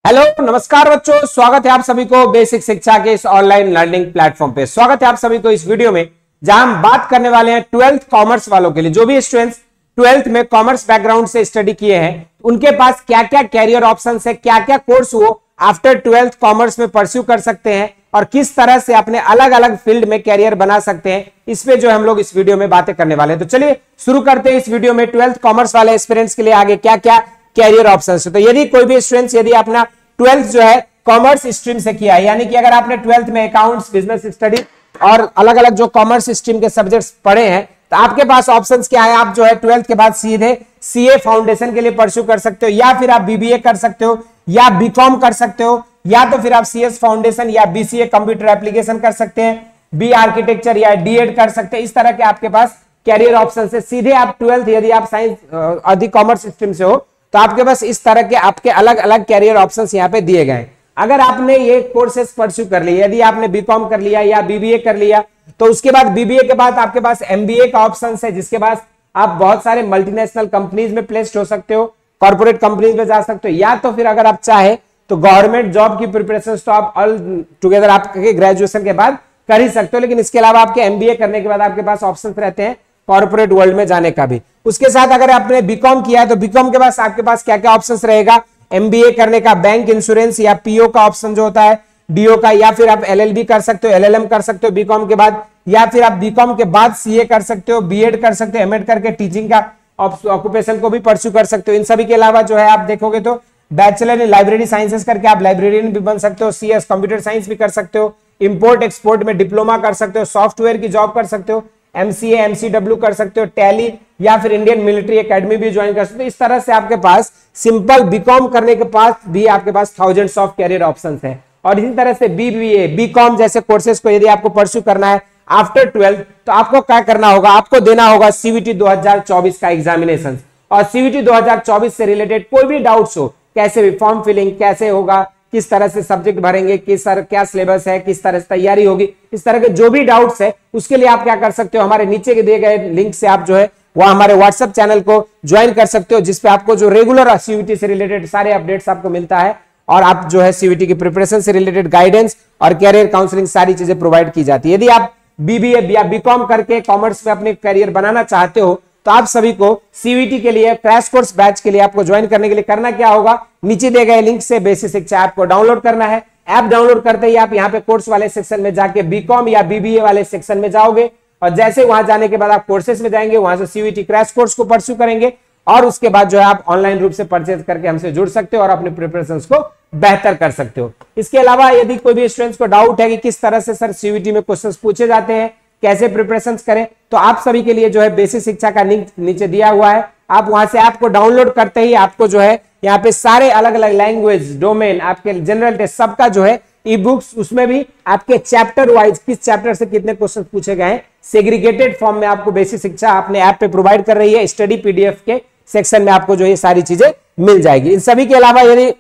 Hello नमस्कार बच्चों, स्वागत है आप सभी को बेसिक शिक्षा के इस ऑनलाइन लर्निंग प्लेटफॉर्म पे। स्वागत है आप सभी को इस वीडियो में, जहां हम बात करने वाले हैं 12th कॉमर्स वालों के लिए। जो भी स्टूडेंट्स 12th में कॉमर्स बैकग्राउंड से स्टडी किए हैं, उनके पास क्या क्या कैरियर ऑप्शंस है, क्या क्या कोर्स वो आफ्टर 12th कॉमर्स में परस्यू कर सकते हैं और किस तरह से अपने अलग अलग फील्ड में कैरियर बना सकते हैं, इस पे जो हम लोग इस वीडियो में बातें करने वाले हैं। तो चलिए शुरू करते हैं इस वीडियो में 12th कॉमर्स वाले एस्पिरेंट्स के लिए आगे क्या क्या कैरियर ऑप्शंस है। तो यदि कोई भी स्टूडेंट्स यदि अपना 12th जो है कॉमर्स स्ट्रीम से किया है, यानी कि अगर आपने 12th में अकाउंट्स, बिजनेस स्टडी और अलग अलग जो कॉमर्स स्ट्रीम के सब्जेक्ट्स पढ़े हैं, तो आपके पास ऑप्शंस क्या है। आप जो है 12th के बाद सीधे सीए फाउंडेशन के लिए परस्यू कर सकते हो, या फिर आप बीबीए कर सकते हो, या बीकॉम कर सकते हो, या तो फिर आप सीएस फाउंडेशन या बीसीए कंप्यूटर एप्लीकेशन कर सकते हैं, बी आर्किटेक्चर या डीएड कर सकते हैं। इस तरह के आपके पास कैरियर ऑप्शन है। सीधे आप 12th यदि आप साइंस अधिक कॉमर्स स्ट्रीम से हो तो आपके पास इस तरह के आपके अलग अलग कैरियर ऑप्शंस यहाँ पे दिए गए। अगर आपने ये कोर्सेस परस्यू कर लिए, यदि आपने बीकॉम कर लिया या बीबीए कर लिया, तो उसके बाद बीबीए के बाद आपके पास एमबीए का ऑप्शन है, जिसके बाद आप बहुत सारे मल्टीनेशनल कंपनीज में प्लेस्ड हो सकते हो, कॉर्पोरेट कंपनीज में जा सकते हो, या तो फिर अगर आप चाहे तो गवर्नमेंट जॉब की प्रिपरेशन तो आप ऑल टुगेदर आपके ग्रेजुएशन के बाद कर ही सकते हो। लेकिन इसके अलावा आपके एमबीए करने के बाद आपके पास ऑप्शन रहते हैं कॉर्पोरेट वर्ल्ड में जाने का भी। उसके साथ अगर आपने बीकॉम किया है तो बीकॉम के बाद आपके पास क्या क्या ऑप्शंस रहेगा। एमबीए करने का बैंक इंश्योरेंस या पीओ का ऑप्शन जो होता है, डीओ का, या फिर आप एलएलबी कर सकते हो, एलएलएम कर सकते हो बीकॉम के बाद, या फिर आप बीकॉम के बाद सीए कर सकते हो, बीएड कर सकते हो, एमएड करके टीचिंग का ऑक्यूपेशन को भी परस्यू कर सकते हो। इन सभी के अलावा जो है आप देखोगे तो बैचलर इन लाइब्रेरी साइंसेस करके आप लाइब्रेरियन भी बन सकते हो, सीएस कंप्यूटर साइंस भी कर सकते हो, इंपोर्ट एक्सपोर्ट में डिप्लोमा कर सकते हो, सॉफ्टवेयर की जॉब कर सकते हो, एमसीए एमसीडब्ल्यू कर सकते हो, टैली, या फिर इंडियन मिलिट्री एकेडमी भी ज्वाइन कर सकते हो। इस तरह से आपके पास सिंपल बीकॉम करने के पास भी आपके पास थाउजेंड्स ऑफ कैरियर ऑप्शंस हैं। और इसी तरह से बीबीए, बीकॉम जैसे कोर्सेज को यदि आपको परस्यू करना है आफ्टर 12th, तो आपको क्या करना होगा, आपको देना होगा सीवीटी 2024 का एग्जामिनेशन। और सीवीटी 2024 से रिलेटेड कोई भी डाउट्स हो, कैसे भी फॉर्म फिलिंग कैसे होगा, किस तरह से सब्जेक्ट भरेंगे, किस तरह क्या सिलेबस है, किस तरह से तैयारी होगी, इस तरह के जो भी डाउट्स है उसके लिए आप क्या कर सकते हो, हमारे नीचे के दिए गए लिंक से आप जो है वह हमारे व्हाट्सएप चैनल को ज्वाइन कर सकते हो, जिसपे आपको जो रेगुलर सीवीटी से रिलेटेड सारे अपडेट्स आपको मिलता है और आप जो है सीवीटी की प्रिपरेशन से रिलेटेड गाइडेंस और कैरियर काउंसलिंग सारी चीजें प्रोवाइड की जाती है। यदि आप बीबीए या बीकॉम करके कॉमर्स में अपने कैरियर बनाना चाहते हो तो आप सभी को सीवीटी के लिए क्रैश कोर्स बैच के लिए आपको ज्वाइन करने के लिए करना क्या होगा, नीचे दिए गए लिंक से बेसिक शिक्षा ऐप को डाउनलोड करना है। ऐप डाउनलोड करते ही आप यहाँ पे कोर्स वाले सेक्शन में जाके बीकॉम या बीबीए वाले सेक्शन में जाओगे, और जैसे वहां जाने के बाद आप कोर्सेज में जाएंगे, वहां से सीवीटी क्रैश कोर्स को परस्यू करेंगे, और उसके बाद जो है आप ऑनलाइन रूप से परचेज करके हमसे जुड़ सकते हो और अपने प्रिपरेशंस को बेहतर कर सकते हो। इसके अलावा यदि कोई भी स्टूडेंट्स को डाउट है कि किस तरह से सर सीवीटी में क्वेश्चंस पूछे जाते हैं, कैसे प्रिपरेशन करें, तो आप सभी के लिए जो है बेसिक शिक्षा का लिंक नीचे दिया हुआ है। आप वहां से ऐप को डाउनलोड करते ही आपको जो है यहाँ पे सारे अलग अलग लैंग्वेज, डोमेन, आपके जनरल टेस्ट सबका जो है ई बुक्स, उसमें भी आपके चैप्टर वाइज किस चैप्टर से कितने क्वेश्चन पूछे गए हैं सेग्रीगेटेड फॉर्म में आपको बेसिक शिक्षा अपने ऐप पे प्रोवाइड कर रही है। स्टडी पीडीएफ के सेक्शन में आपको जो ये सारी चीजें मिल जाएगी। इन सभी के अलावा यदि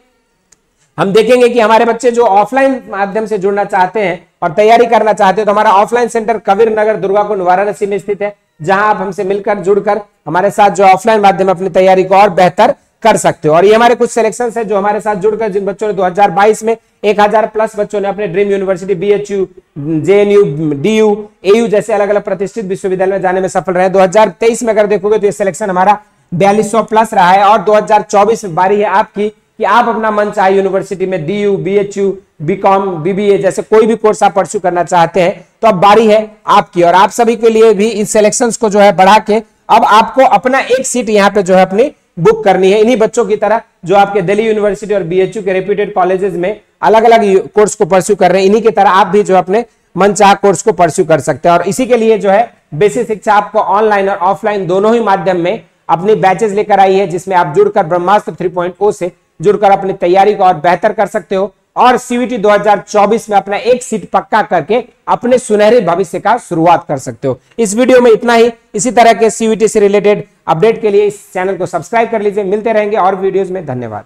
हम देखेंगे कि हमारे बच्चे जो ऑफलाइन माध्यम से जुड़ना चाहते हैं और तैयारी करना चाहते हैं, तो हमारा ऑफलाइन सेंटर कबीर नगर दुर्गाकुंड वाराणसी में स्थित है, जहां आप हमसे मिलकर जुड़कर हमारे साथ जो ऑफलाइन माध्यम अपनी तैयारी को और बेहतर कर सकते हो। और ये हमारे कुछ सिलेक्शंस है जो हमारे साथ जुड़कर जिन बच्चों ने 2022 में 1000 प्लस बच्चों ने अपने dream university BHU, JNU, DU, AU जैसे अलग अलग प्रतिष्ठित विश्वविद्यालय में जाने में सफल रहे। 2023 में अगर देखोगे तो ये सिलेक्शन हमारा 4200 प्लस रहा है, और 2024 में बारी है आपकी कि आप अपना मन चाहे यूनिवर्सिटी में डीयू, बीएचयू, बीकॉम, बीबीए जैसे कोई भी कोर्स आप परस्यू करना चाहते हैं, तो अब बारी है आपकी। और आप सभी के लिए भी इन सिलेक्शंस को जो है बढ़ा के अब आपको अपना एक सीट यहाँ पे जो है अपनी बुक करनी है, इन्हीं बच्चों की तरह जो आपके दिल्ली यूनिवर्सिटी और बीएचयू के रेप्यूटेड कॉलेजेस में अलग अलग कोर्स को परस्यू कर रहे हैं। इन्हीं की तरह आप भी जो अपने मनचाहा कोर्स को परस्यू कर सकते हैं। और इसी के लिए जो है बेसिक शिक्षा आपको ऑनलाइन और ऑफलाइन दोनों ही माध्यम में अपनी बैचेस लेकर आई है, जिसमें आप जुड़कर ब्रह्मास्त्र 3.0 से जुड़कर अपनी तैयारी को और बेहतर कर सकते हो, और सीवीटी 2024 में अपना एक सीट पक्का करके अपने सुनहरे भविष्य का शुरुआत कर सकते हो। इस वीडियो में इतना ही। इसी तरह के सीवीटी से रिलेटेड अपडेट के लिए इस चैनल को सब्सक्राइब कर लीजिए। मिलते रहेंगे और वीडियोस में। धन्यवाद।